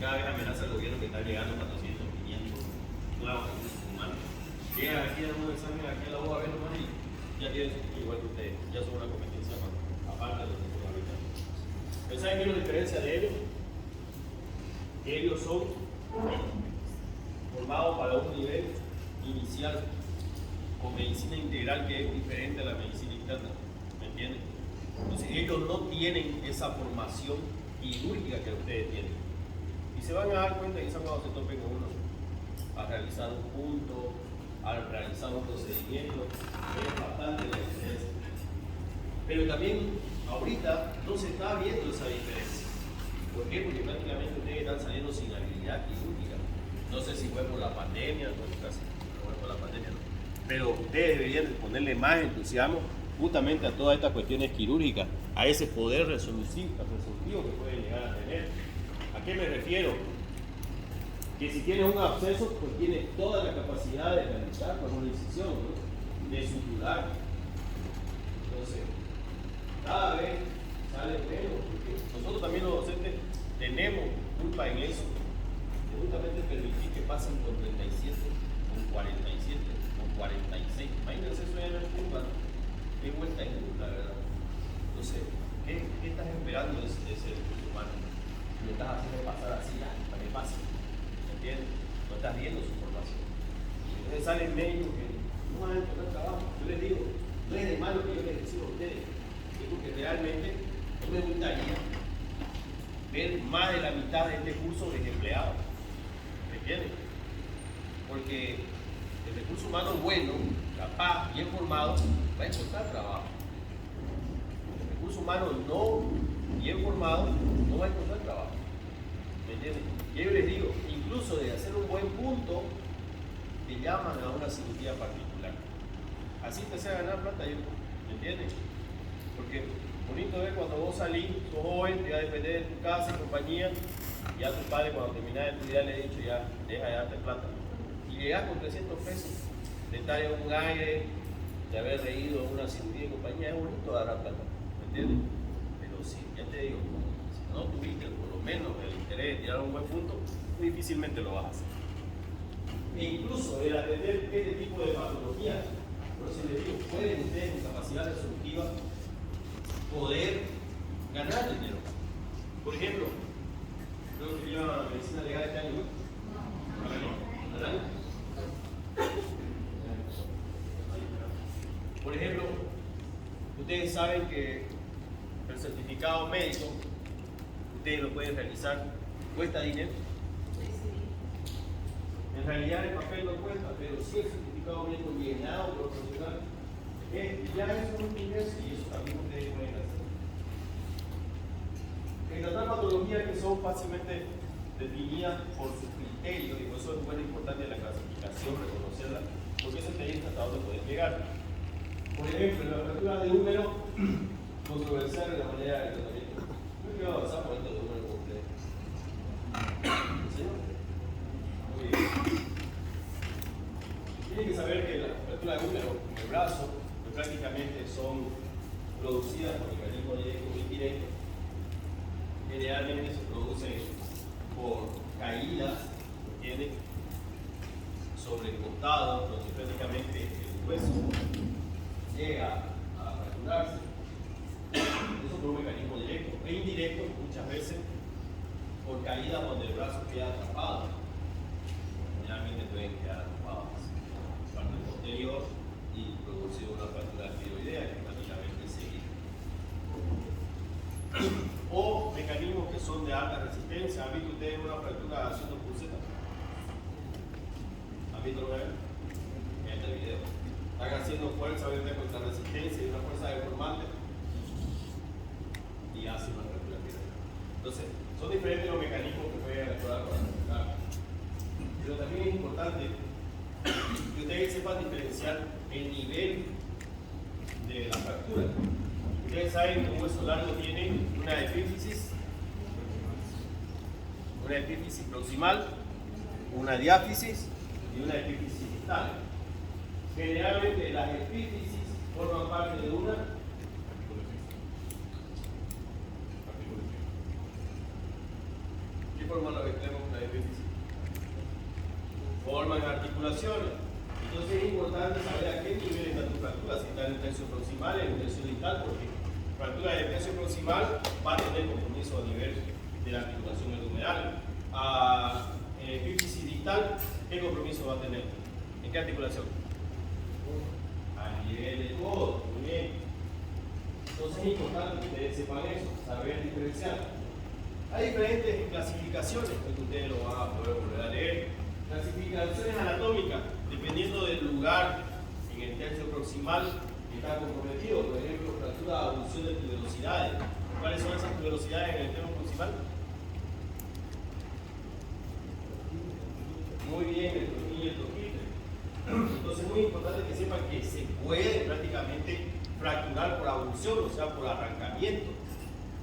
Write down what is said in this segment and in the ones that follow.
cada vez amenaza al gobierno que está llegando 400, 500 nuevos recursos humanos. Llegan aquí a un examen, aquí a la UAB nomás y ya tienen igual que ustedes, ya son una competencia más, aparte de los que son habitantes. Pero ¿saben qué es la diferencia de ellos? Que ellos son formados para un nivel inicial con medicina integral que es diferente a la medicina interna, ¿me entienden? Entonces ellos no tienen esa formación quirúrgica que ustedes tienen. Y se van a dar cuenta que esa cuando se topen con uno a realizar un punto, a realizar un procedimiento, es bastante la diferencia. Pero también ahorita no se está viendo esa diferencia. ¿Por qué? Porque prácticamente ustedes están saliendo sin habilidad quirúrgica. No sé si fue por la pandemia, no fue por la pandemia, no. Pero ustedes deberían ponerle más entusiasmo justamente a todas estas cuestiones quirúrgicas, a ese poder resolutivo que pueden llegar a tener. ¿A qué me refiero? Que si tienes un absceso, pues tienes toda la capacidad de realizar con una incisión, ¿no? De suturar. Entonces, cada vez sale menos, porque nosotros también los docentes tenemos culpa en eso, de justamente permitir que pasen con 37, con 47, con 46. Imagínense, eso ya no es culpa, qué vuelta en la verdad. Entonces, ¿qué estás esperando de ese recurso humano? Lo estás haciendo pasar así, ya, para que pase. ¿Entiendes? No estás viendo su formación. Entonces salen médicos que no van a encontrar trabajo. Yo les digo, no es de malo que yo les decía a ustedes, es porque realmente no me gustaría ver más de la mitad de este curso desempleados. ¿Me entiendes? Porque el recurso humano bueno, capaz, bien formado, va a encontrar trabajo. El recurso humano no bien formado no va a encontrar trabajo. ¿Me entiendes? Y yo les digo, incluso de hacer un buen punto, te llaman a una cirugía particular. Así te sea ganar plata, ¿me entiendes? Porque bonito es cuando vos salís, sos joven, te vas a depender de tu casa y compañía, y a tu padre cuando terminás de estudiar le he dicho ya, deja de darte plata. Y llegás con 300 pesos, de estar en un aire, de haber reído en una cirugía y compañía, es bonito dar plata, ¿me entiendes? Pero sí, ya te digo, si no tuviste por lo menos el interés de tirar un buen punto, muy difícilmente lo vas a hacer. E incluso el atender este tipo de patologías, por eso les digo, pueden ustedes con capacidad resolutiva poder ganar dinero. Por ejemplo, creo que lleva medicina legal este año, ¿no? ¿Al año? Por ejemplo, ustedes saben que el certificado médico, ustedes lo pueden realizar, cuesta dinero. En realidad el papel no cuesta, pero si el certificado médico llenado por profesional, ya eso es un ingreso y eso también ustedes pueden hacer. En tratar patologías que son fácilmente definidas por sus criterios, y por eso es muy importante la clasificación, reconocerla, porque eso te dice hasta dónde puedes llegar. Por ejemplo, en la apertura de húmero, controversial en la manera de tratamiento. Yo quiero avanzar por esto de húmero con ustedes. ¿Sí? Muy bien. Tienen que saber que la apertura de húmero en el brazo, que prácticamente son producidas por mecanismo directo o indirecto, generalmente se producen por caídas, ¿entiendes? Sobre el costado, donde prácticamente el hueso llega a fracturarse. Eso por un mecanismo directo. E indirecto, muchas veces, por caídas donde el brazo queda atrapado. Generalmente pueden quedar atrapados en la parte posterior y producir una fractura tiroidea que prácticamente seguir. O mecanismos que son de alta resistencia. ¿Han visto ustedes una fractura haciendo pulseta? ¿Han visto alguna vez? En este video. Están haciendo fuerza ahorita contra resistencia y una fuerza deformante y hacen una fractura tiroidea. Entonces, son diferentes los mecanismos que pueden actuar para fracturar. Pero también es importante que ustedes sepan diferenciar el nivel de la fractura. Ustedes saben que un hueso largo tiene una epífisis proximal, una diáfisis y una epífisis distal. Generalmente las epífisis forman parte de una ¿qué forman los extremos clavículos? Forman articulaciones. Entonces es importante saber a qué nivel está tu fractura, si está en el tercio proximal, en el tercio distal, porque fractura del tercio proximal va a tener compromiso a nivel de la articulación abdominal. En el epífisis distal, ¿qué compromiso va a tener? ¿En qué articulación? A nivel de codo, muy bien. Entonces es importante que ustedes sepan eso, saber diferenciar. Hay diferentes clasificaciones, que ustedes lo van a poder volver a leer. Clasificaciones anatómicas, dependiendo del lugar en el tercio proximal que está comprometido. Por ejemplo, fractura de abducción de tuberosidades. ¿Cuáles son esas tuberosidades en el tercio proximal? Muy bien, el tornillo y el torquíter. Entonces es muy importante que sepan que se puede prácticamente fracturar por abducción, o sea, por arrancamiento.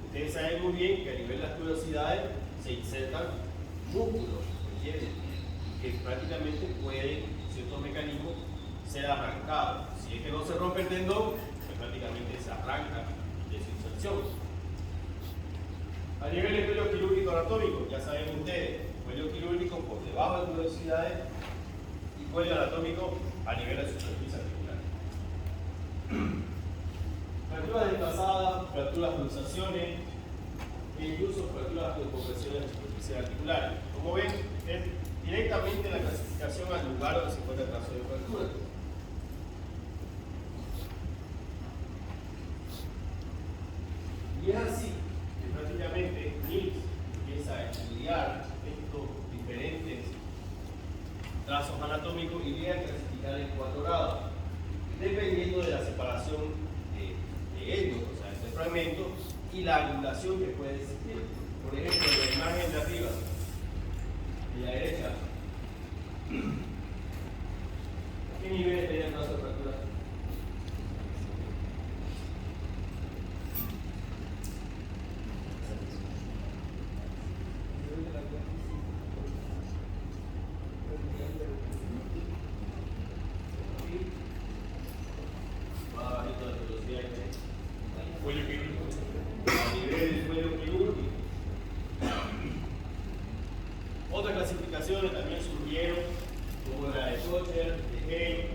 Ustedes saben muy bien que a nivel de las tuberosidades se insertan músculos, ¿entienden? Que prácticamente pueden, ciertos mecanismos, ser arrancados. Si es que no se rompe el tendón, pues prácticamente se arranca de su inserción. A nivel de cuello quirúrgico anatómico, ya saben ustedes, cuello quirúrgico por debajo de tuberosidades y cuello anatómico a nivel de superficie articular. Fracturas desplazadas, fracturas pulsaciones e incluso fracturas de compresiones de superficie articulares. Como ven, es directamente la clasificación al lugar donde se encuentra el trazo de fractura. Y es así que prácticamente Mills empieza a estudiar estos diferentes trazos anatómicos y llega a clasificar en 4 grados, dependiendo de la separación de ellos, o sea, este fragmento, y la angulación que puede existir. Por ejemplo, en la imagen de arriba, de la derecha, ¿qué nivel tiene el trazo de fractura? Otras clasificaciones también surgieron, como la de Kocher, de Hay,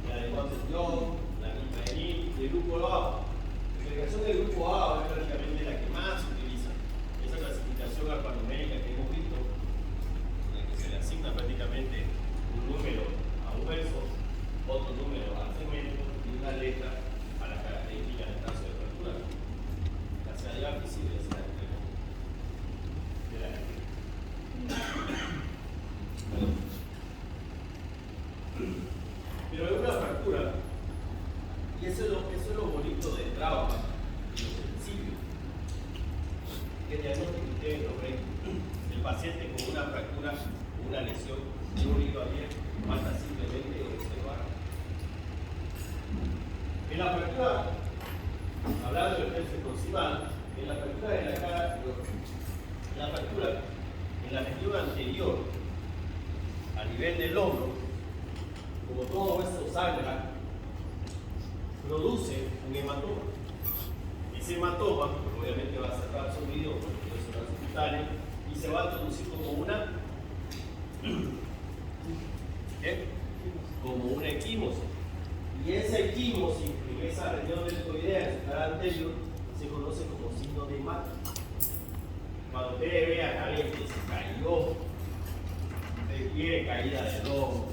la de Watson-Young, la misma de Neal, del grupo A. La clasificación del grupo A es prácticamente la que más se utiliza. Esa clasificación alfanumérica que hemos visto, en la que se le asigna prácticamente un número a un verso, otro número al segmento y una letra a las características del trazo de fractura. Ya sea de visible, sea de la gente. Pero es una fractura, y eso es lo bonito del trauma y lo sencillo. Que diagnóstico ustedes lo ven, el paciente con una fractura, con una lesión de un hilo abierto, basta simplemente observar. En la fractura, hablando del tercio proximal, en la fractura de la cara, la fractura en la región anterior, a nivel del hombro, como todo esto sangra, produce un hematoma. Ese hematoma, pues obviamente va a cerrar su video, porque puede ser subcutáneo, y se va a producir como una equimosis. Y esa equimosis, en esa región deltoidea, en su cara anterior, se conoce como signo de hematoma. Cuando ustedes vean a alguien que se cayó, requiere caída del hombro,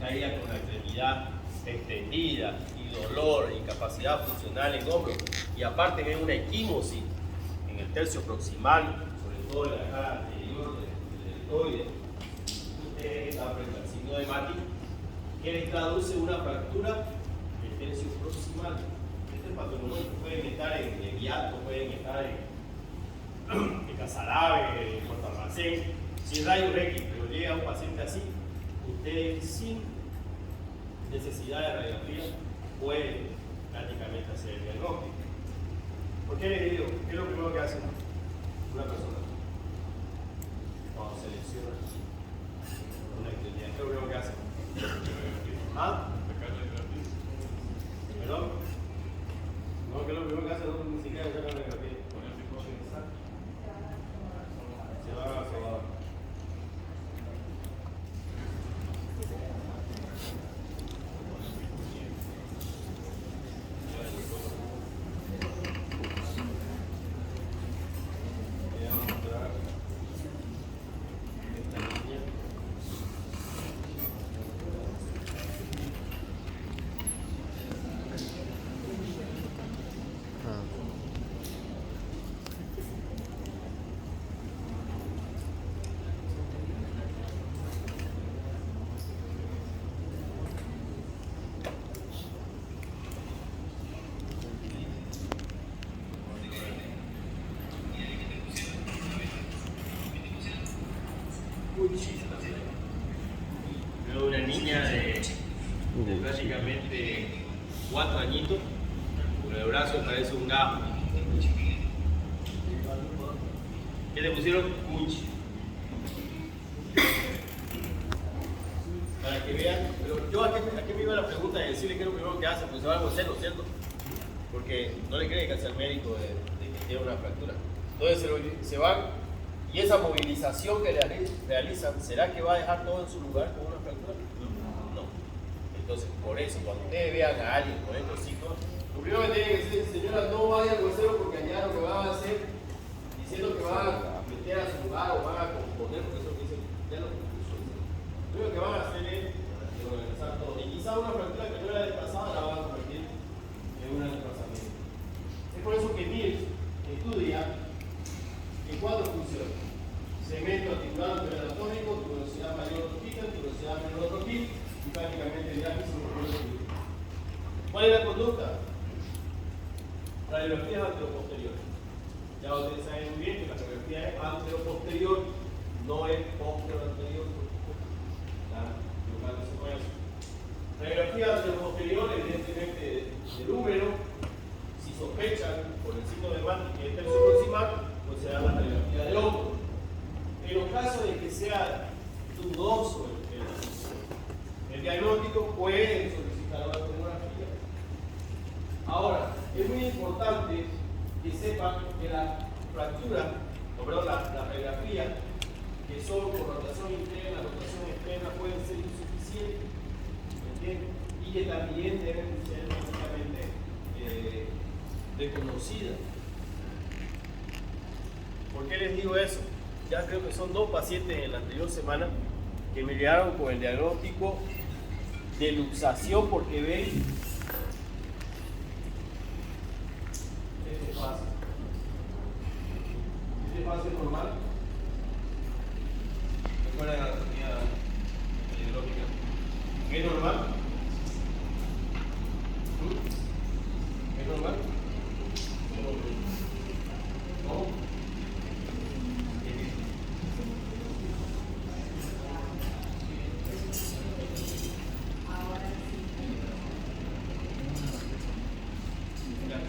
caída con la extremidad extendida y dolor, incapacidad funcional en hombro, y aparte ven una equimosis en el tercio proximal, sobre todo en la cara anterior del deltoide, ustedes están frente al signo de Mati, que les traduce una fractura del tercio proximal. Este patológico pueden estar en hiato, pueden estar en Casarabe, en Puerto Almacén, sin rayos X, pero llega un paciente así, ustedes sin necesidad de radiografía pueden prácticamente hacer el diagnóstico. ¿Por qué les digo? ¿Qué es lo primero que hace una persona cuando se lesiona una extremidad? ¿Qué es lo primero que hace? ¿Ah? ¿Perdón? No, ¿qué es lo primero que hace? No, ni siquiera hacer la radiografía. muchísimo. Veo una niña de prácticamente 4 añitos, con el brazo parece un gajo. ¿Qué le pusieron? Cuchi. Para que vean, pero yo aquí me iba la pregunta de decirle que es lo primero que hace, pues se va a conocerlo, ¿cierto? Porque no le cree que hace el médico de que tiene una fractura. Entonces se van, y esa movilización que realizan, ¿será que va a dejar todo en su lugar con una fractura? No. Entonces, por eso, cuando ustedes vean a alguien con estos signos, lo primero que tienen que decir, señora, no vaya al huesero porque allá lo que van a hacer, diciendo que van a meter a su lugar o van a componer, porque eso es lo que dicen, ya lo primero que van a hacer es organizar todo. Y quizá una fractura que no era desplazada la van a convertir en un desplazamiento. Es por eso que Mills estudia en 4 funciones: segmento articular anatómico, tu velocidad mayor troquita, tu velocidad menor troquita y prácticamente diálisis. ¿Cuál es la conducta? Radiografías anteroposteriores. Ya ustedes saben muy bien que la radiografía es anteroposterior, no es posterior. Radiografía anteroposterior, evidentemente de número. Si sospechan por el signo de Mann que es tercio proximal, pues se da la radiografía del hombro. En los casos de que sea dudoso el diagnóstico, pueden solicitar una tomografía. Ahora, es muy importante que sepan que la fractura, o perdón, la radiografía, que son por rotación interna, rotación externa, pueden ser insuficientes, ¿me entienden? Y que también deben ser básicamente reconocidas. ¿Por qué les digo eso? Ya creo que son 2 pacientes en la anterior semana que me llegaron con el diagnóstico de luxación porque ven este espacio. Este espacio es normal. Recuerden la anatomía radiológica. ¿Es normal? ¿Es normal? ¿No?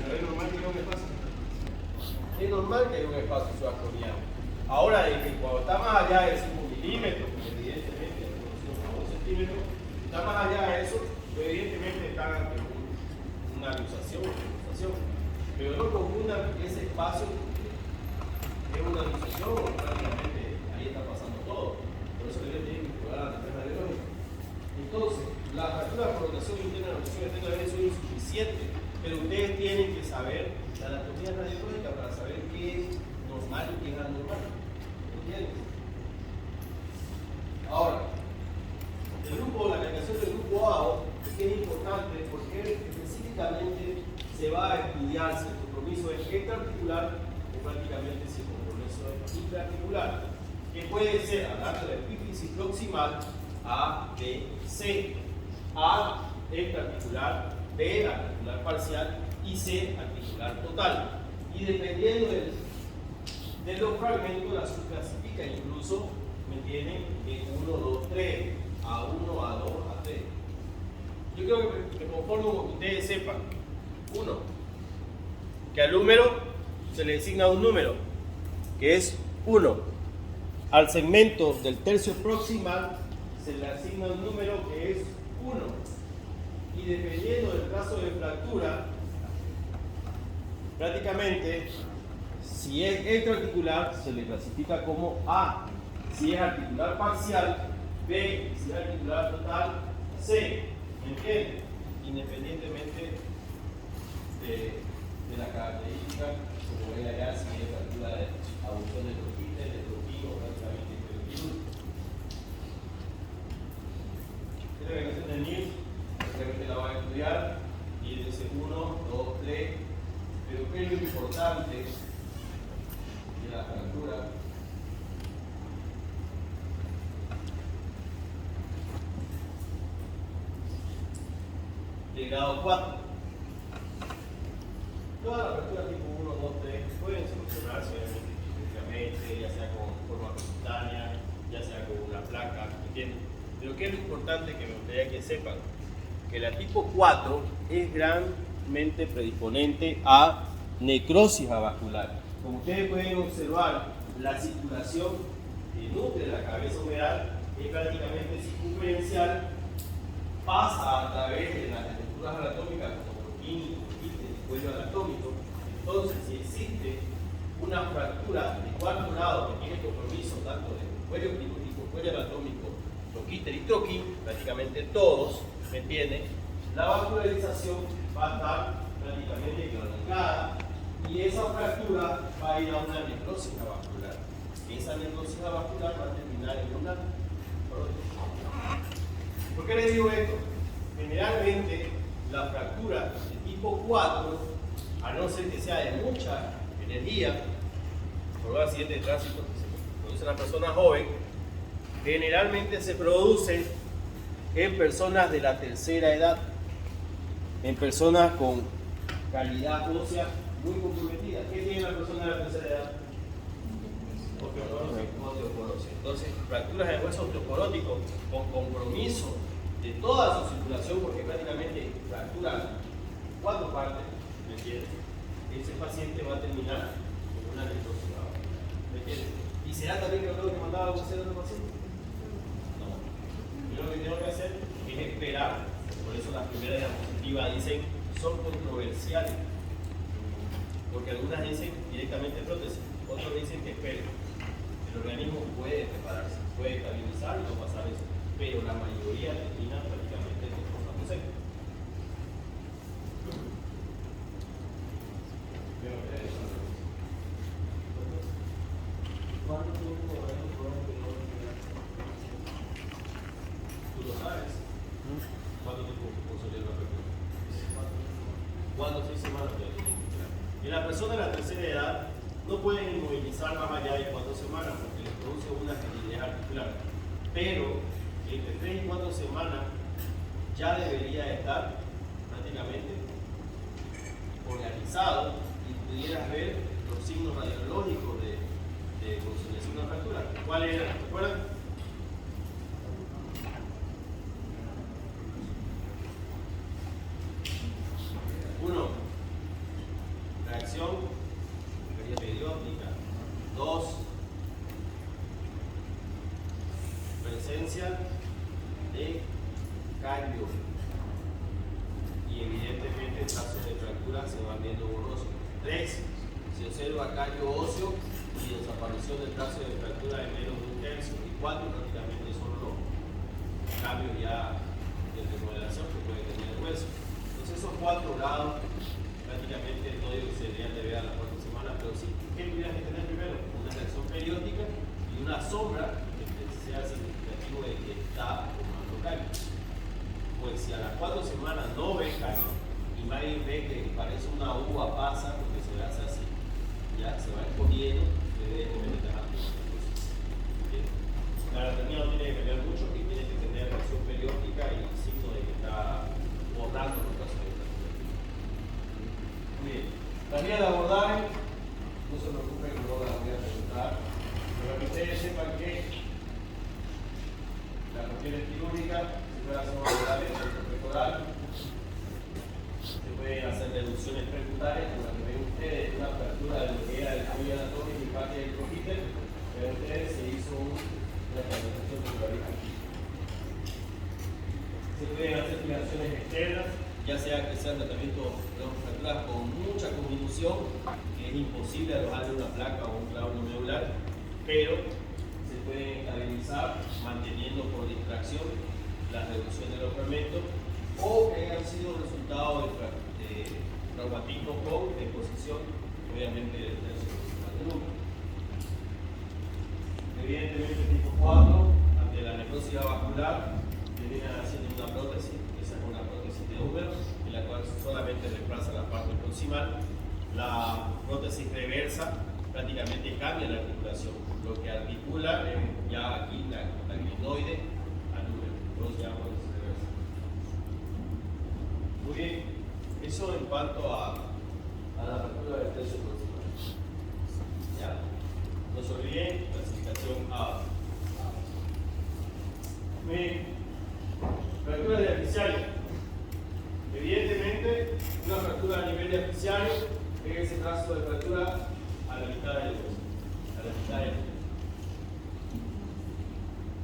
Pero es normal que haya un espacio. Es normal que haya un espacio subacromiano. Ahora, de que cuando está más allá de 5 milímetros, evidentemente, o 1 centímetro, está más allá de eso, evidentemente está ante una luxación. Pero no confundan que ese espacio es una luxación o prácticamente ahí está pasando todo. Por eso que tienen que explorar la anatomía radiológica. Entonces, las fracturas por rotación interna de la luxación externa son insuficientes, pero ustedes tienen que saber la anatomía radiológica para saber qué es normal y qué es anormal. ¿Entiendes? Ahora, la calificación del grupo A es importante porque específicamente se va a estudiar si el compromiso es extraarticular o prácticamente si el compromiso es intraarticular, que puede ser, hablando de epífisis proximal, A, B, C. A, extraarticular, B, articular parcial y C, articular total. Y dependiendo de los fragmentos, la subclasifica, incluso, ¿me entienden? En 1, 2, 3, A1, A2, A3. Yo creo que conforme ustedes sepan, 1, que al número se le designa un número, que es 1. Al segmento del tercio proximal se le asigna un número que es 1. Y dependiendo del caso de fractura, prácticamente, si es extraarticular, se le clasifica como A. Si es articular parcial, B. Si es articular total, C. ¿Me entienden? Independientemente de la característica, como ven allá, si es fractura de abducción de troquita, de troquillo, prácticamente de troquillo. Esta relación de Mills, prácticamente la van a estudiar, y es de 1, 2, 3. Pero ¿qué es lo importante de la fractura? De grado 4. Todas las fracturas tipo 1, 2, 3 pueden solucionarse obviamente, ya sea con forma percutánea, ya sea con acá, ¿me entiendes? Pero ¿qué es lo importante que me gustaría que sepan? Que la tipo 4 es grandemente predisponente a necrosis avascular. Como ustedes pueden observar, la circulación que nutre la cabeza humeral es prácticamente circunferencial, pasa a través de las estructuras anatómicas como Purkinje, el cuello anatómico. Entonces, si existe una fractura de cuarto grado que tiene compromiso tanto de cuello quirúrgico, cuello anatómico, troquíter y troquín, prácticamente todos, ¿me entienden? La vascularización va a estar prácticamente cronicada y esa fractura va a ir a una necrosis avascular. Esa necrosis avascular va a terminar en una prótesis. ¿Por qué les digo esto? Generalmente la fractura de tipo 4, a no ser que sea de mucha energía, por un accidente de tránsito que se produce en una persona joven, generalmente se produce en personas de la tercera edad, en personas con calidad ósea muy comprometida. ¿Qué tiene la persona de la tercera edad? Osteoporosis. Entonces, fracturas de hueso osteoporótico con compromiso de toda su circulación, porque prácticamente fractura 4 partes, ¿me entiendes? Ese paciente va a terminar con una necrosis, ¿me entiendes? ¿Y será también que lo tengo que mandar a hacer a otro paciente? No. Yo lo que tengo que hacer es esperar. Por eso las primeras diapositivas dicen son controversiales, porque algunas dicen directamente prótesis, otros dicen que esperen. El organismo puede prepararse, puede estabilizar y no pasar eso, pero la mayoría termina prácticamente con cosas secas. ¿Cuánto tiempo va a ir ¿Tú lo sabes? ¿Cuánto tiempo consolida la persona? ¿Cuándo? 6 semanas. Y la persona de la tercera edad no pueden inmovilizar más allá de 4 semanas porque les produce una rigidez articular. Pero entre 3 y 4 semanas ya debería estar prácticamente organizado y pudieras ver los signos radiológicos de consolidación de una fractura. ¿Cuáles eran? ¿Recuerdan? Uno, reacción periódica. 2, presencia de callo. Y evidentemente en caso de fractura se van viendo borrosos. 3, se observa callo óseo y desaparición del trazo de fractura de menos de 1/3. Y 4, prácticamente son los cambios ya de remodelación que puede tener el hueso. Entonces esos 4 grados prácticamente no digo que se deberían de ver a las 4 semanas, pero sí, ¿qué tuvieras que tener primero? Una reacción periódica y una sombra que sea significativo de que está formando callo. Pues si a las 4 semanas no ves callo y nadie ve que parece una uva pasa porque se hace así, ya se va exponiendo, evidentemente te vas a la anatomía no tiene que cambiar mucho y tiene que tener reacción periódica y signo de que está borrando los casos de fractura. Muy bien. La vía de abordaje, no se preocupen que no las voy a preguntar, pero que ustedes sepan que la cuestión quirúrgica se puede hacer un abordaje pectoral, se pueden hacer reducciones percutarias, como la que ven ustedes, una apertura de lo que era el cuello anatómico y parte del troquíter, pero ustedes se hizo una estabilización percutal. Se pueden hacer fijaciones externas, ya sea que sean tratamientos de fracturas con mucha convolución, que es imposible alojarle una placa o un clavo medular, pero se pueden estabilizar manteniendo por distracción la reducción de los fragmentos o que hayan sido resultado de traumatismo con exposición, obviamente del tercio principal del núcleo. Evidentemente, tipo 4, ante la necrosis avascular, terminan haciendo una prótesis, esa es una prótesis de húmero, en la cual solamente reemplaza la parte proximal. La prótesis reversa prácticamente cambia la articulación, lo que articula es ya aquí la glenoide al húmero, lo llamamos reversa. Muy bien, eso en cuanto a la fractura del tercio proximal. ¿Ya? No se olviden, clasificación A. Fracturas de aficiario. Evidentemente, una fractura a nivel de aficiario es ese trazo de fractura a la mitad del hueso. A la mitad del hueso.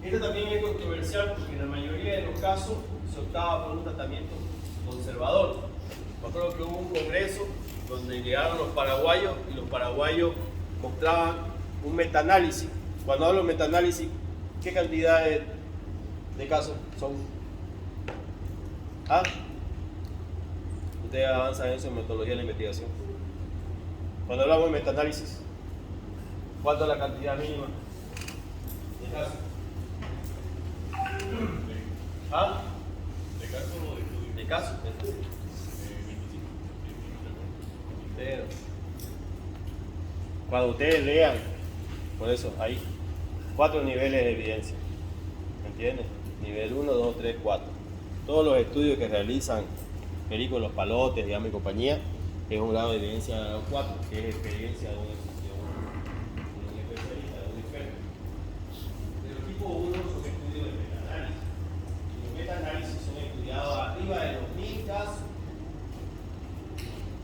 Esto también es controversial porque en la mayoría de los casos se optaba por un tratamiento conservador. Me acuerdo que hubo un congreso donde llegaron los paraguayos y los paraguayos mostraban un metaanálisis. Cuando hablo de metaanálisis, ¿qué cantidad de casos son? ¿Ah? Ustedes avanzan en su metodología de la investigación. Cuando hablamos de metaanálisis, ¿cuánto es la cantidad mínima de casos? ¿Ah? ¿De casos o de estudios? De casos. 25. Pero, cuando ustedes lean, por eso, hay 4 niveles de evidencia. ¿Me entiendes? Nivel 1, 2, 3, 4. Todos los estudios que realizan Perico, Los Palotes, digamos, y compañía, es un grado de evidencia 4, que es experiencia de un especialista, de un experto. Pero tipo 1 son estudios de metaanálisis. Y los metaanálisis son estudiados arriba de los 1000 casos.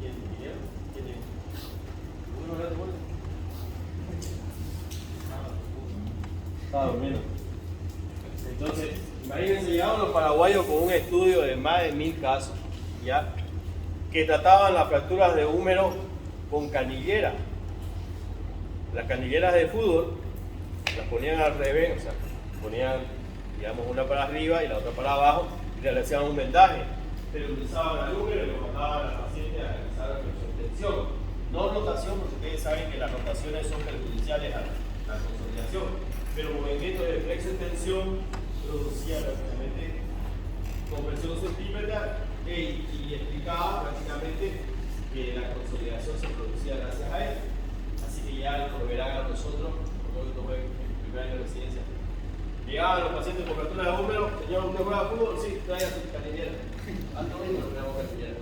¿Quién es? ¿Uno no te muere? Estaba durmiendo. Entonces, imagínense, llegaron los paraguayos con un estudio de más de 1000 casos, ¿ya? Que trataban las fracturas de húmero con canillera. Las canilleras de fútbol las ponían al revés, o sea, ponían, digamos, una para arriba y la otra para abajo y le hacían un vendaje. Pero utilizaban al húmero y lo mandaban al paciente a realizar la flexión-tensión. No rotación, porque ustedes saben que las rotaciones son perjudiciales a la consolidación. Pero el movimiento de flexión-tensión producía prácticamente compresión centrípeta y explicaba prácticamente que la consolidación se producía gracias a él. Así que ya lo verán a nosotros, como esto fue en el primer año de residencia. Llegaban los pacientes con fractura de húmero, señor, ¿usted juega fútbol? Sí, traiga su canillera. Alto mismo lo creamos canillera.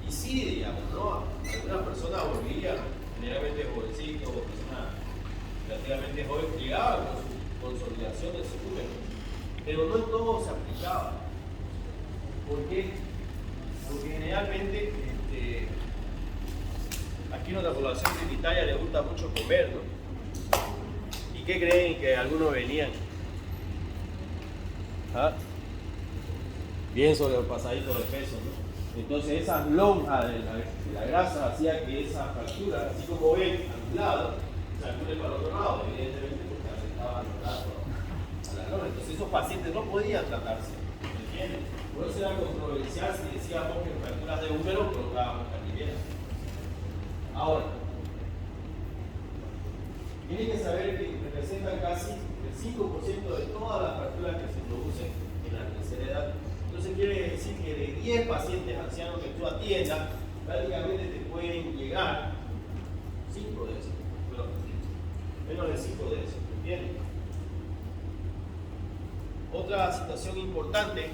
Y sí, digamos, ¿no? Algunas personas volvían, generalmente jovencitos o personas relativamente jóvenes, llegaban con su consolidación de su húmero. Pero no en todo se aplicaba. ¿Por qué? Porque generalmente aquí en nuestra población trinitaria le gusta mucho comer, ¿no? ¿Y qué creen que algunos venían? ¿Ah? Bien sobrepasaditos de peso, ¿no? Entonces esas lonjas de la grasa hacía que esa fractura, así como ven a un lado, circule para el otro lado, evidentemente porque afectaba a los brazos, a la lona. Entonces esos pacientes no podían tratarse, ¿me entienden? Por eso era controversial si decíamos que en fracturas de húmero colocábamos canillera. Ahora, tienen que saber que representan casi el 5% de todas las fracturas que se producen en la tercera edad. Entonces quiere decir que de 10 pacientes ancianos que tú atiendas, prácticamente te pueden llegar 5 de esos, pero menos de 5 de esos, ¿entiendes? Otra situación importante,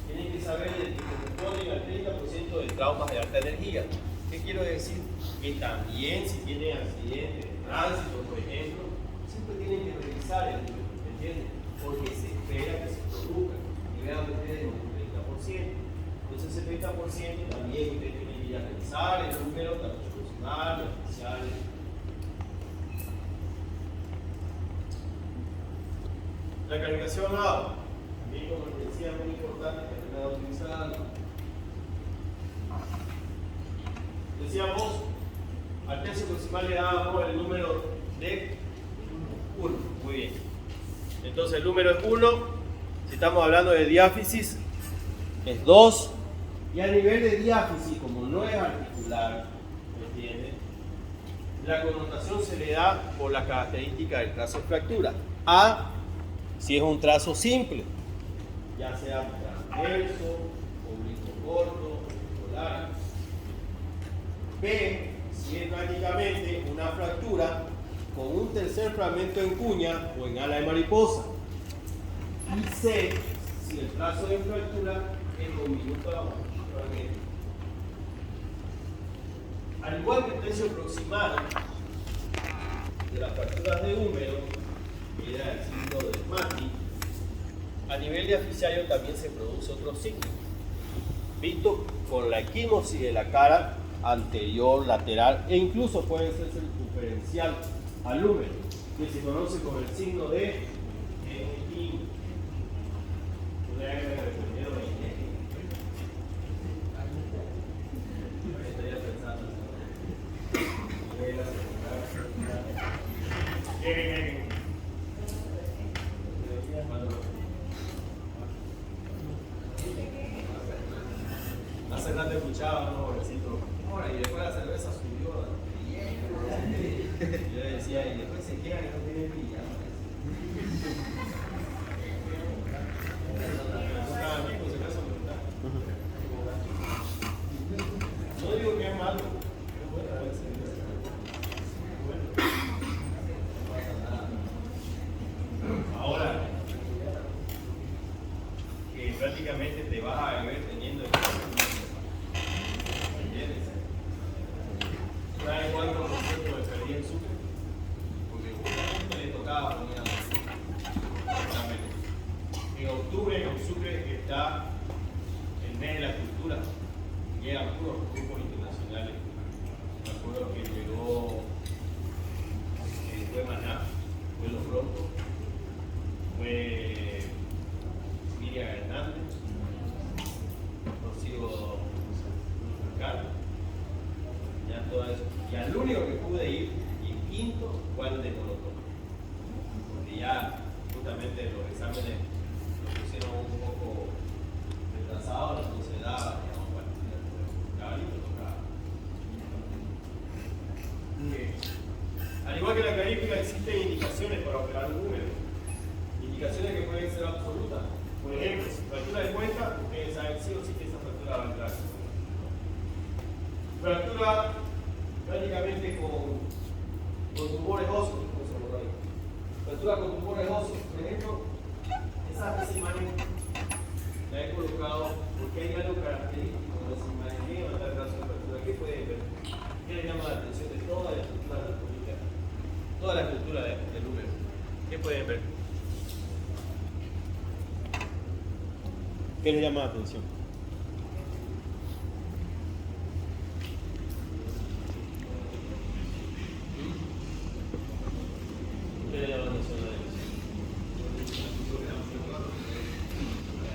tienen que saber que corresponden al 30% de traumas de alta energía. ¿Qué quiero decir? Que también si tienen accidentes de tránsito, por ejemplo, siempre tienen que revisar el número, ¿me entienden? Porque se espera que se produzca. Y vean ustedes un 30%. Entonces ese 30% también ustedes tienen que ir a revisar el número, tanto profesional, los oficiales. La calificación ADO, también como les decía, es muy importante que aprendan a utilizarla. Decíamos, al tercio proximal le dábamos el número de 1. Muy bien. Entonces el número es 1. Si estamos hablando de diáfisis, es 2. Y a nivel de diáfisis, como no es articular, ¿me entiendes? La connotación se le da por las características del trazo de fractura. A, si es un trazo simple, ya sea transverso, oblicuo corto, polar. B, si es prácticamente una fractura con un tercer fragmento en cuña o en ala de mariposa. Y C, si el trazo de fractura es con minuto a fragmento. Al igual que el tercio proximal de las fracturas de húmero, que era el signo de Mati, a nivel nivel diaficiario también se produce otro signo, visto con la equimosis de la cara anterior, lateral e incluso puede ser circunferencial al húmero, que se conoce con el signo de equimosis. Hace rato escuchaba, ¿no, pobrecito? Ahora, y después la cerveza subió. Yo le decía, y después se queda que no tiene brilla. No digo que es malo, es bueno a veces. Ahora, que prácticamente te vas a ver teniendo el ¿sabes cuánto por ciento me perdí en Sucre? Porque justamente le tocaba poner a en octubre en Sucre está el mes de la cultura. Llegan puros grupos internacionales. Me acuerdo que llegó fue Maná, fue Los Broncos, fue Miriam Hernández, Rocío Carlos. Ya todo eso. Y al único que pude ir, y en quinto, fue al de Molotov. Porque ya justamente los exámenes los pusieron un poco retrasados, entonces daba, digamos, bueno, tocaba y me tocaba. Al igual que la clavícula, existen indicaciones para operar un número. Indicaciones que pueden ser absolutas. Por ejemplo, fractura de cuenca, ustedes saben sí o sí que esa fractura va a entrar. Fractura prácticamente con tumores óseos, fractura con tumores óseos, por ejemplo, esa imagen la he colocado porque hay algo característico de esa imagen. ¿Qué va a dar caso de fractura? ¿Qué pueden ver? ¿Qué les llama la atención de toda la estructura anatómica? Toda la estructura del húmero. ¿Qué pueden ver? ¿Qué les llama la atención?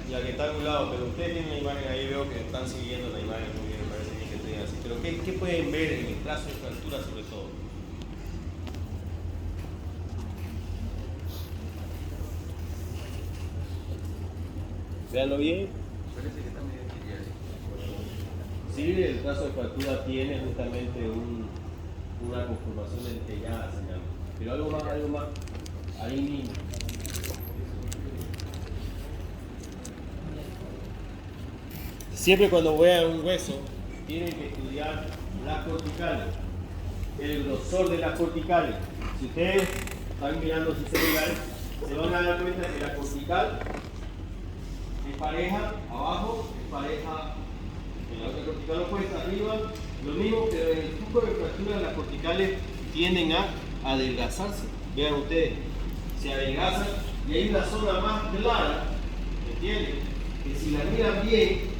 Ya que está a un lado, pero ustedes tienen la imagen ahí, veo que están siguiendo la imagen muy bien, me parece bien que estén así. Pero ¿qué pueden ver en el trazo de fractura sobre todo? Veanlo bien. Parece que está medio equilibrado. Sí, el trazo de fractura tiene justamente una conformación dentellada, se llama. Pero algo más, ahí mismo. Siempre cuando vean un hueso, tienen que estudiar las corticales, el grosor de las corticales. Si ustedes están mirando su celular, se van a dar cuenta que la cortical es pareja abajo, es pareja en la otra cortical opuesta arriba, lo mismo, pero en el flujo de fractura las corticales tienden a adelgazarse. Vean ustedes, se adelgazan y hay una zona más clara, ¿entienden? Que si la miran bien,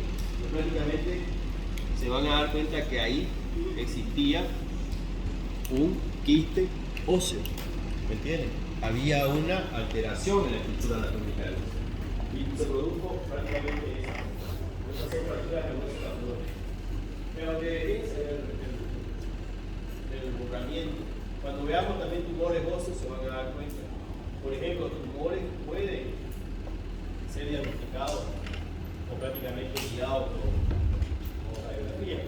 prácticamente se van a dar cuenta que ahí existía un quiste óseo, ¿me entienden? Había una alteración en la estructura anatómica del hueso y se produjo prácticamente esas son fracturas que no se calculan. Pero que fíjense el borramiento. Cuando veamos también tumores óseos se van a dar cuenta. Por ejemplo, tumores pueden ser diagnosticados o prácticamente guiados por radiografía.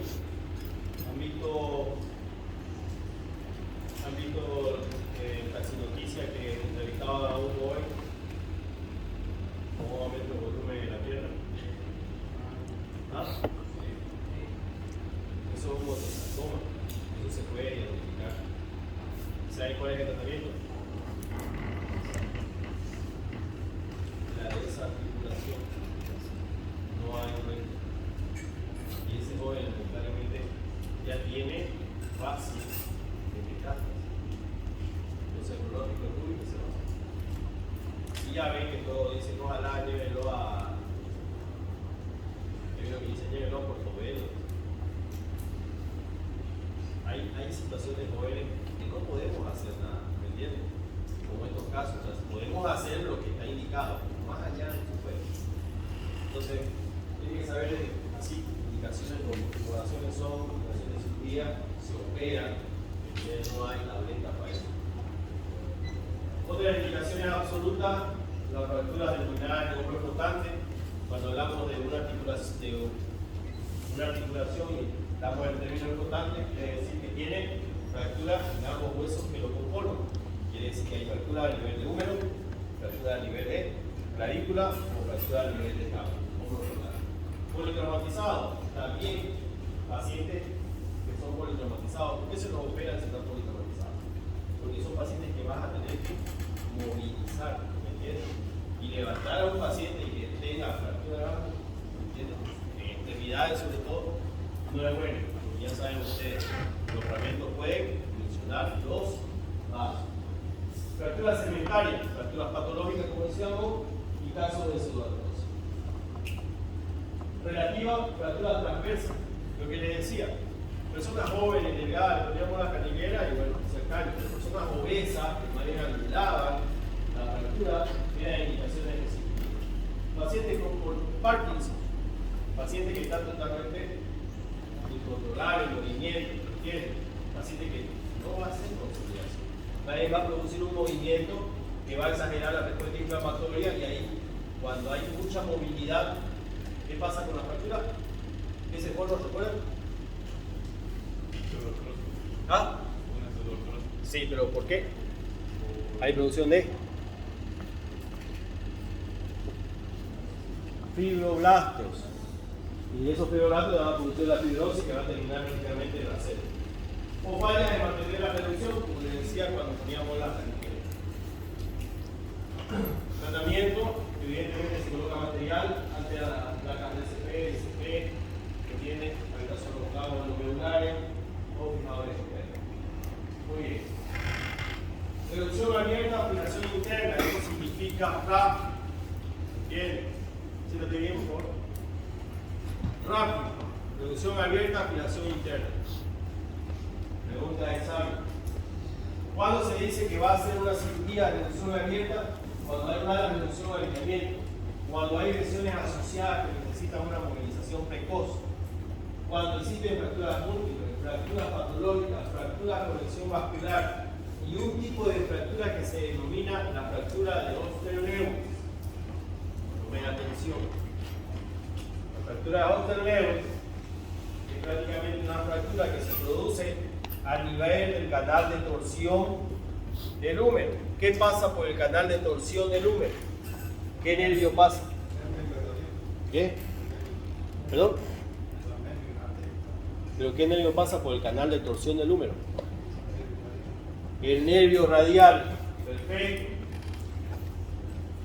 ¿Han visto Taxi Noticia que entrevistaba a un joven cómo aumenta el volumen de la pierna? ¿Ah? Eso es un botosarcoma, eso se puede diagnosticar. ¿Saben cuál es el tratamiento? La desarticulación. No hay momento. Y ese joven lamentablemente ya tiene Y ya ven que todo dice, ojalá llévenlo a... Yo creo que dice, llévenlo a Portobelo. Hay situaciones jóvenes que no podemos hacer nada, ¿me entiendes? Como estos casos, o sea, podemos hacer lo que está indicado, más allá de su puede. Entonces, tienen que saber así, indicaciones como configuraciones son, indicaciones de cirugía, se operan, no hay tableta para eso. Otras indicaciones absolutas, la fractura del lunar en hombro flotante, cuando hablamos de una articulación y damos el término flotante, quiere decir que tiene fractura en ambos huesos que lo conforman. Quiere decir que hay fractura a nivel de húmero, fractura a nivel de clavícula o fractura a nivel de hombro flotante. Politraumatizados, también pacientes que son politraumatizados. ¿Por qué se los operan si están politraumatizados? Porque son pacientes que vas a tener que movilizar, ¿me entiendes? Y levantar a un paciente y que tenga fractura, ¿me entiendes? En extremidades sobre todo, no es bueno. Porque ya saben ustedes, los fragmentos pueden funcionar los vasos. Fracturas cementarias, fracturas patológicas, como decíamos, y casos de pseudoartrosis. Relativa, fractura transversa, lo que les decía. Personas jóvenes, delgadas, poníamos la canilera y bueno, cercanas. Personas obesas, que de manera anulaban la fractura, tienen indicaciones específicas. Pacientes con Parkinson, pacientes que están totalmente incontrolables, movimiento, ¿entiendes? Pacientes que no va a hacer consolidación. Nadie va a producir un movimiento que va a exagerar la respuesta inflamatoria y ahí, cuando hay mucha movilidad, ¿qué pasa con la fractura? ¿Qué se forma? ¿Recuerdan? ¿Ah? Sí, pero ¿por qué? Hay producción de fibroblastos. Y esos fibroblastos van a producir la fibrosis que va a terminar prácticamente en la célula. O fallas de mantener la reducción, como les decía cuando poníamos las canilleras. Tratamiento, evidentemente se coloca material ante las placas de SP, SP, que tiene habitación de los cabos lobulares o fijadores externos. Muy bien. Reducción abierta, aspiración interna, eso significa rápido. Bien, si lo tenemos, por favor. Rápido. Reducción abierta, aspiración interna. Pregunta de examen. ¿Cuándo se dice que va a hacer una cirugía de reducción abierta? Cuando hay una reducción o alineamiento. Cuando hay lesiones asociadas que necesitan una movilización precoz. Cuando existen fracturas múltiples, fracturas patológicas, fracturas con lesión vascular y un tipo de fractura que se denomina la fractura de Osterleuch. Tomen atención. La fractura de Osterleuch es prácticamente una fractura que se produce a nivel del canal de torsión del húmero. ¿Qué pasa por el canal de torsión del húmero? ¿Qué nervio pasa? ¿Qué? ¿Perdón? ¿Pero qué nervio pasa por el canal de torsión del húmero? El nervio radial. Perfecto.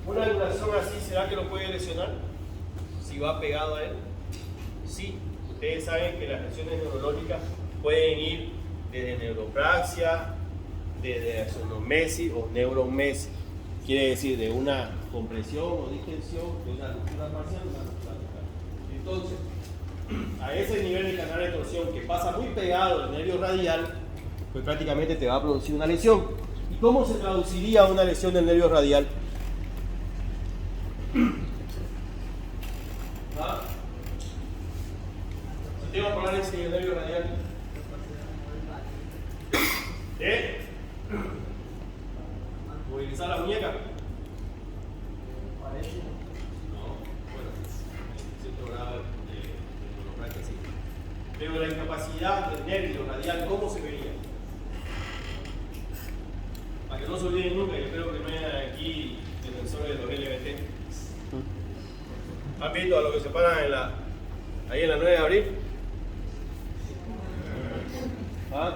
¿Una angulación así será que lo puede lesionar? Si va pegado a él. Sí. Ustedes saben que las lesiones neurológicas pueden ir desde neuropraxia, desde axonomesis o neuromesis. Quiere decir de una compresión o distensión, de una ruptura parcial, una ruptura total. Entonces, a ese nivel de canal de torsión que pasa muy pegado al nervio radial, pues prácticamente te va a producir una lesión. ¿Y cómo se traduciría una lesión del nervio radial? ¿Ah? Si tengo parálisis en el nervio radial, ¿qué? ¿Movilizar la muñeca? No, bueno, cierto grado de neuroplastia sí. Pero la incapacidad del nervio radial, ¿cómo se vería? Para que no se olviden nunca, yo espero que no hayan aquí defensores de los LBT. ¿Han visto a lo que se paran ahí en la 9 de abril? ¿Ah?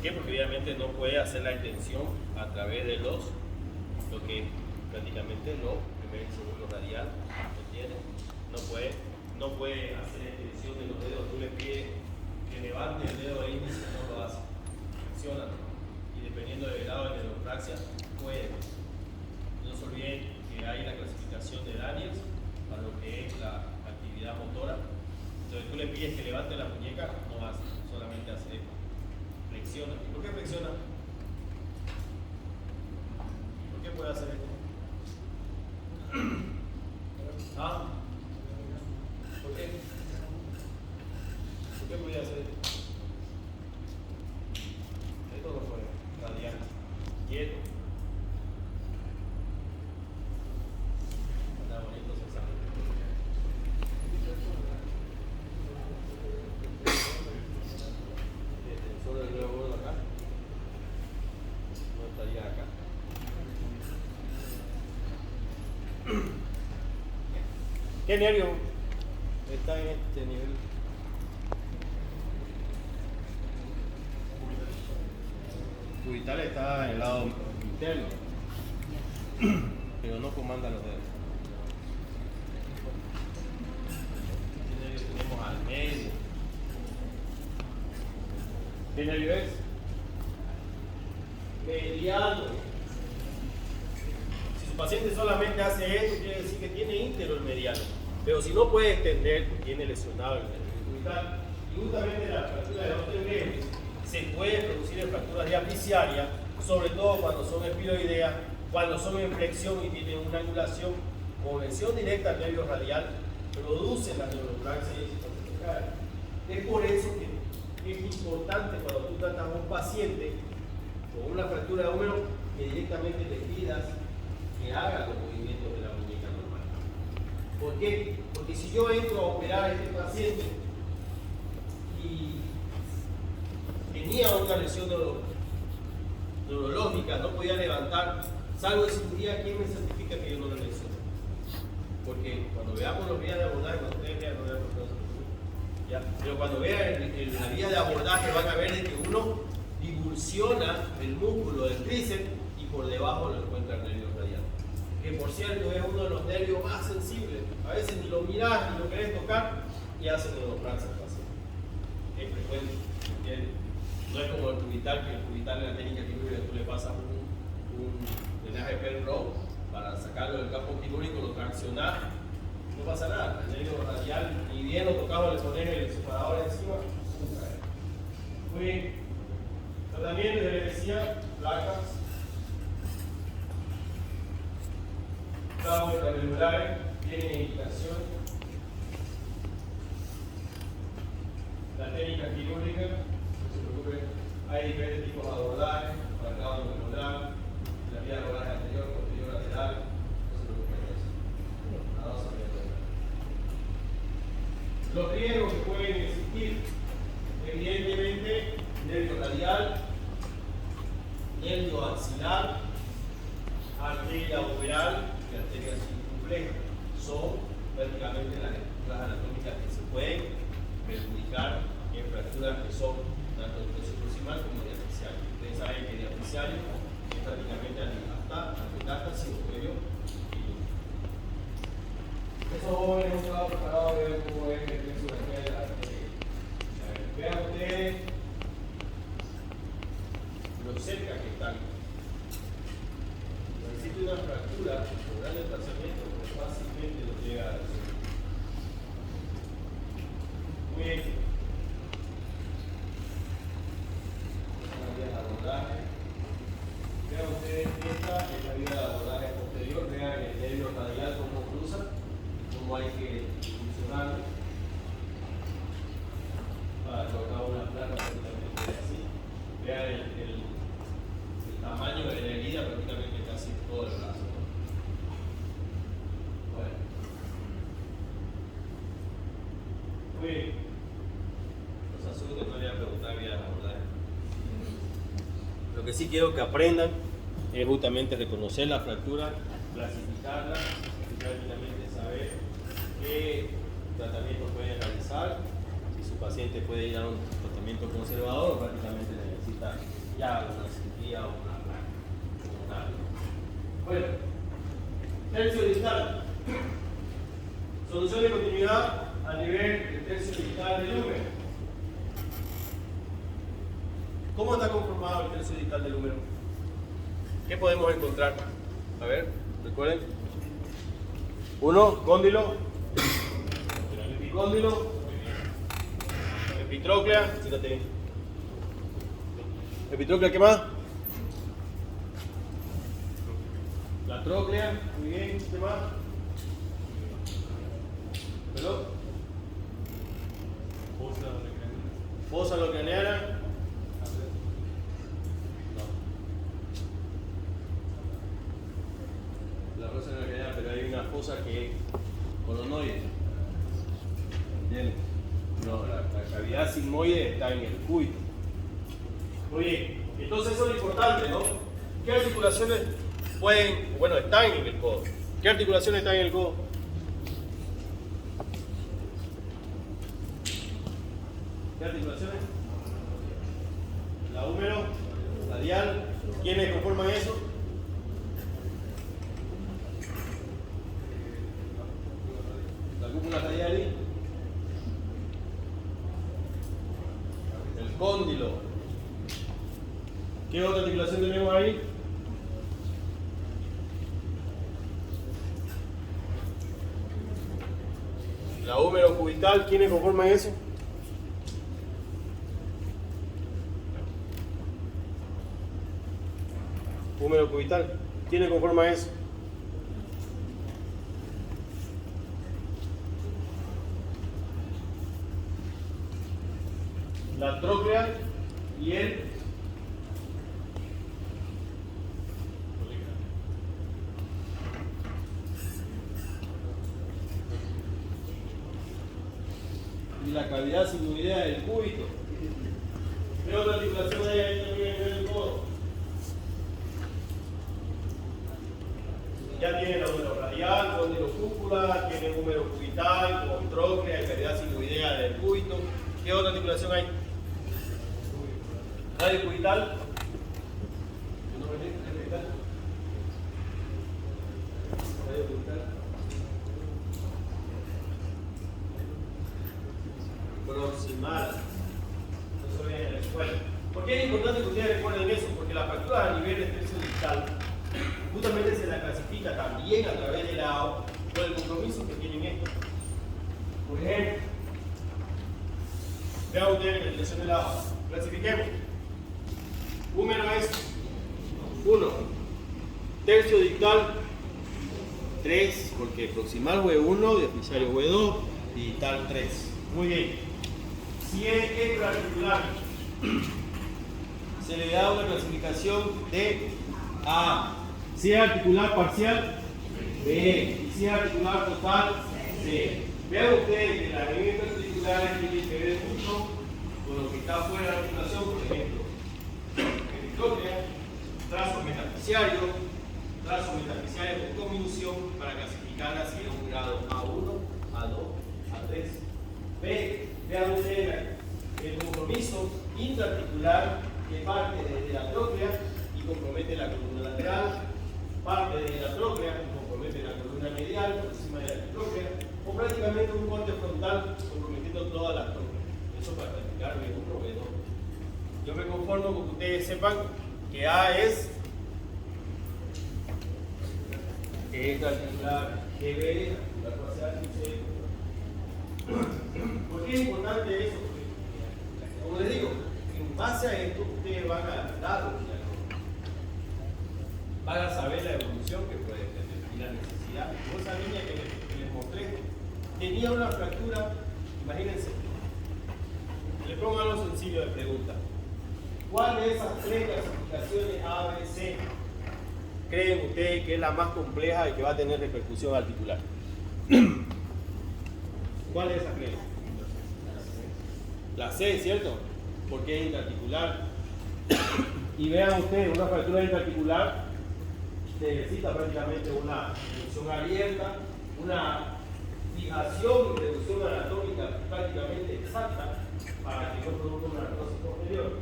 qué? Porque obviamente no puede hacer la extensión a través de lo que prácticamente lo primer y segundo radial, ¿me entiendes? No puede hacer extensión de los dedos. Tú le pides que levante el dedo índice, no lo hace. Flexiona. Y dependiendo del grado de neuropraxia, puede. No se olviden que hay la clasificación de Daniels para lo que es la actividad motora. Entonces tú le pides que levante la muñeca, no hace, solamente hace flexiona. ¿Y por qué flexiona? ¿Por qué puede hacer esto? ¿Ah? ¿Por qué? ¿Por qué puede hacer esto? Esto no puede. Radial. Quieto. Está bonito ese examen. El tensor del dedo gordo acá. No estaría acá. ¿Qué nervio está en este nivel? Cubital está en el lado interno, pero no comanda los dedos. ¿Qué nervio tenemos al medio? ¿Qué nervio es? Mediano. Si su paciente solamente hace esto, quiere decir que tiene íntero el mediano. Pero si no puede extender, tiene lesionado el nervio cubital. Y justamente la fractura de los nervios se puede producir en fracturas diapiciarias, sobre todo cuando son espiroideas, cuando son en flexión y tienen una angulación o lesión directa al nervio radial, producen la neuropraxia y el cae. Es por eso que es importante cuando tú tratas a un paciente con una fractura de húmero que directamente le pidas que haga los movimientos de la muñeca normal. ¿Por qué? Porque si yo entro a operar a este paciente y tenía una lesión neurológica, no podía levantar, salgo de cirugía, ¿quién me certifica que yo no lo lesiono? Porque cuando veamos los vías de abordaje, cuando ustedes vean, no vean ¿ya? Pero cuando vean la vía de abordaje van a ver de que uno divulsiona el músculo del tríceps y por debajo lo encuentra el nervio radial. Que por cierto es uno de los nervios más sensibles. A veces ni lo mirás ni lo querés tocar y hace neuropraxia fácil. Es frecuente, ¿entiendes? No es como el cubital, que el cubital en la técnica quirúrgica tú le pasas un drenaje Penrose para sacarlo del campo quirúrgico, lo traccionás, no pasa nada. El nervio radial, ni bien lo tocamos, le pones el separador encima, muy bien. Tratamiento, les decía, placas, clavos intravelulares, tienen indicaciones. La técnica quirúrgica, no se preocupen, hay diferentes tipos de abordaje, para clavos intravelular, la vía de abordaje anterior, posterior, lateral, no se preocupen de eso. Nada más los riesgos que pueden existir, evidentemente, nervio radial, nervio axilar, arteria uveral y arteria circunfleja. Son prácticamente las estructuras anatómicas que se pueden perjudicar en fracturas que son tanto proximal como diapiciario. Ustedes saben que diapiciario es prácticamente hasta metástasis o previo. Esos jóvenes no estaban preparados de ver cómo es el peso de la arteria. Vean ustedes lo cerca que están. Si existe una fractura o gran desplazamiento, pues fácilmente lo llega a decir. Muy bien. Una vía de abordaje. Vean ustedes, esta es la vía de abordaje posterior. Vean el nervio radial cómo cruza, cómo hay que funcionarlo para colocar una placa prácticamente así. Vean el tamaño de la herida, prácticamente casi todo el brazo. Bueno. Muy bien. Los asuntos no le voy a preguntar bien a la abordaje. Lo que sí quiero que aprendan es justamente reconocer la fractura, clasificarla y prácticamente saber qué tratamiento pueden realizar, si su paciente puede ir a un tratamiento conservador o prácticamente necesita Tercio distal. Solución de continuidad a nivel del tercio distal del húmero. ¿Cómo está conformado el tercio distal del húmero? ¿Qué podemos encontrar? A ver, recuerden. Uno, cóndilo, epicóndilo, epitróclea, fíjate. Epitróclea, ¿qué más? La tróclea, muy bien, ¿qué más? ¿Perdón? Fosa locraneana. La fosa locraneana, pero hay una fosa que es coronoide. ¿Entiendes? No, la cavidad sigmoide está en el cuito. Muy bien, entonces eso es lo importante, ¿no? ¿Qué articulaciones pueden, bueno, están en el codo? ¿Qué articulaciones están en el codo? ¿Qué articulaciones? La húmero, la dial. ¿Quiénes conforman eso? La cúpula radialis. El cóndilo. ¿Qué otra articulación tenemos ahí? La húmero cubital. ¿Quiénes conforman eso? Húmero cubital. ¿Quiénes conforman eso? La tróclea y el y la cavidad sigmoidea del cúbito. ¿Qué otra articulación hay ahí también en el codo? Ya tiene la húmero radial, cóndilo cúpula, tiene húmero cubital, con tróclea y cavidad sigmoidea del cúbito. ¿Qué otra articulación hay? Radio cubital. Radio cubital. Proximal. Eso viene en la escuela. ¿Por qué es importante que ustedes recuerden eso? Porque la fractura a nivel del tercio distal justamente se la clasifica también a través del AO por el compromiso que tienen estos. Por ejemplo, vean ustedes en la dirección del AO. Clasifiquemos. Húmero es 1. Tercio distal 3, porque proximal fue 1, diafisario fue 2 y distal 3. Muy bien. Si es extraarticular, se le da una clasificación de A. Si es articular parcial, B. Y si es articular total, C. Vean ustedes que las líneas articulares tienen que ver mucho con lo que está fuera de la articulación, por ejemplo, epitróclea, trazo metaficiario con convolución para clasificarlas si es un grado A1, A2, A3. B. Vean ustedes el compromiso intraarticular que parte desde la tróclea y compromete la columna lateral, parte de la tróclea y compromete la columna medial por encima de la tróclea, o prácticamente un corte frontal comprometiendo toda la tróclea. Eso para practicar B1 o B2. Yo me conformo con que ustedes sepan que A es articular, que B articular parcial y C. ¿Por qué es importante eso? Porque, como les digo, en base a esto ustedes van a dar un diagnóstico. Van a saber la evolución que puede tener y la necesidad. Como esa niña que les mostré tenía una fractura, imagínense. Le pongo algo sencillo de pregunta. ¿Cuál de esas tres clasificaciones A, B, C creen ustedes que es la más compleja y que va a tener repercusión articular? ¿Cuál de esas creen? La C, ¿cierto? Porque es intraarticular. Y vean ustedes, una fractura intraarticular necesita prácticamente una reducción abierta, una fijación y reducción anatómica prácticamente exacta para que no produzca una artrosis posterior.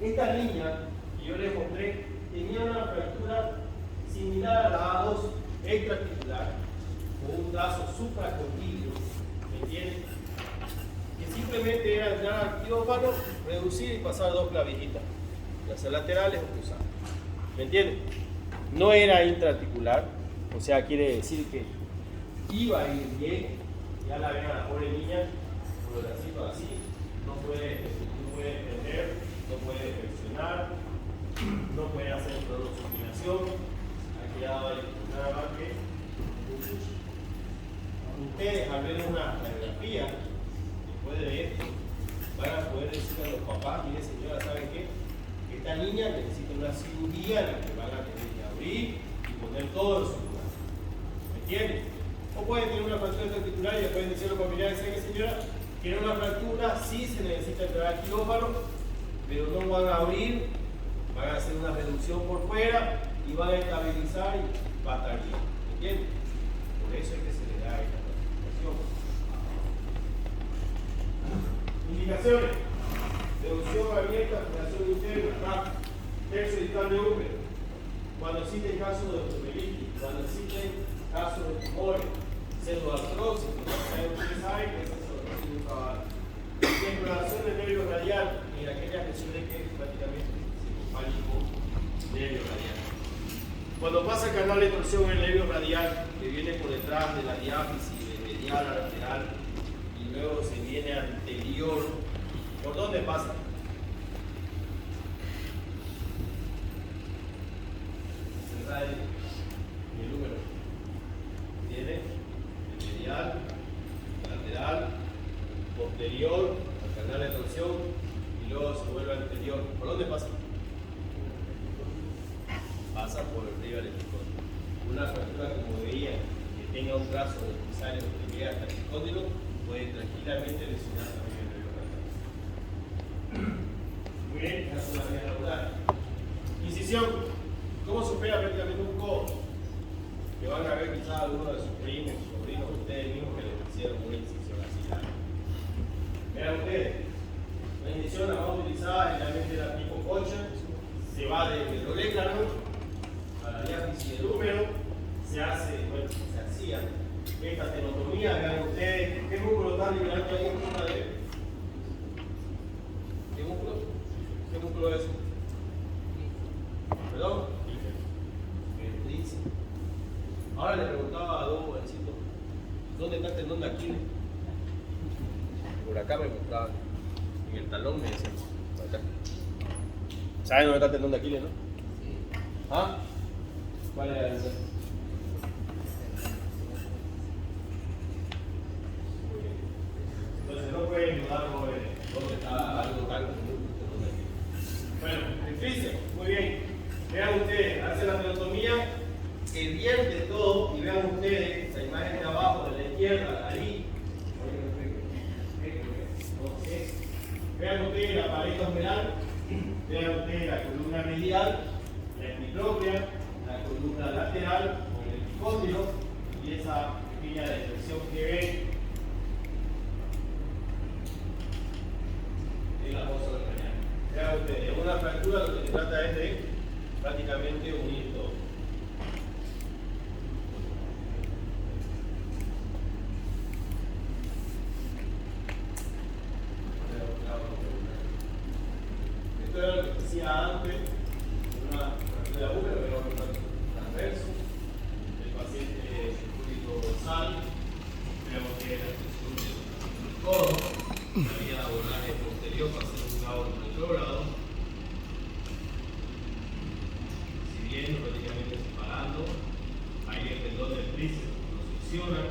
Esta niña que yo les mostré tenía una fractura similar a la A2, extraarticular con un trazo supracondilio, ¿me entienden? Que simplemente era entrar al quirófano, reducir y pasar 2 clavijitas, ya sea laterales o cruzadas, ¿me entienden? No era intraarticular, o sea, quiere decir que iba a ir bien. Ya la ven a la pobre niña, con el bracito así, no puede extender, no puede flexionar, no puede hacer supinación. Ha quedado ahí nada más que ustedes al ver una radiografía después de esto van a poder decirle a los papás: mire señora, ¿saben qué? Esta niña necesita una cirugía en la que van a tener que abrir y poner todo en su lugar. ¿Me entienden? O pueden tener una fractura articular y le pueden decir a los familiares: ¿saben qué, señora? Tiene una fractura, sí se necesita entrar al quirófano, pero no van a abrir, van a hacer una reducción por fuera y van a estabilizar y va a estar bien. ¿Entienden? Por eso es que se le da esta clasificación. Indicaciones: reducción abierta, relación interna, tercio distal de húmero. Cuando existe caso de osteomelitis, cuando existe caso de tumores, pseudoartrosis, ustedes saben que es pseudoartrosis nunca va a dar. Exploración del nervio radial, en aquellas lesiones que prácticamente se acompañan con nervio radial. Cuando pasa el canal de torsión en el nervio radial, que viene por detrás de la diáfisis, de medial a lateral, y luego se viene anterior, ¿por dónde pasa? Se da el número. Tiene el medial, lateral, posterior, al canal de torsión y luego se vuelve anterior. ¿Por dónde pasa? Pasa por el río del epicóndilo. Una fractura, como veía, que tenga un trazo de episario que llegue hasta el epicóndilo, puede tranquilamente lesionar también el nervio radial. Muy bien, esa es una vía laboral. Incisión. ¿Cómo se opera prácticamente un codo? Que van a ver quizás algunos de sus primos, sobrinos, ustedes mismos que les hicieron una incisión así. Vean ustedes, la incisión la vamos a utilizar generalmente la tipo cocha, se va desde el olecrano a la diáfisis del húmero, se hace, bueno, se hacía esta tenotomía. Vean ustedes, ¿qué músculo está liberando ahí en punta de él? ¿Qué músculo? ¿Qué músculo es? ¿Perdón? Ahora le preguntaba a dos jovencitos: ¿dónde está el tendón de Aquiles? Por acá me mostraban, en el talón me decían, por acá. ¿Saben dónde está el tendón de Aquiles, no? ¿Ah? ¿Cuál era el tendón? Entonces no pueden dudar dónde está algo tan común como el tendón de Aquiles. Bueno, el tríceps, muy bien. Vean ustedes, hacen la tenotomía, el vierte todo, y vean ustedes esa imagen de abajo, de la izquierda, ahí. Vean ustedes la pared abdominal, vean ustedes la columna medial, la epitropia, la columna lateral con el epicóndilo y esa pequeña depresión que ven en la fosa del cráneo. Vean ustedes, una fractura lo que se trata es de prácticamente unir todo. Esto era lo que decía antes, una fractura de húmero, era un transverso, el paciente circuito dorsal, vemos que era el codo, la vía laboral posterior para hacer un lado retrógrado, siguiendo prácticamente separando, ahí el tendón del tríceps lo secciona,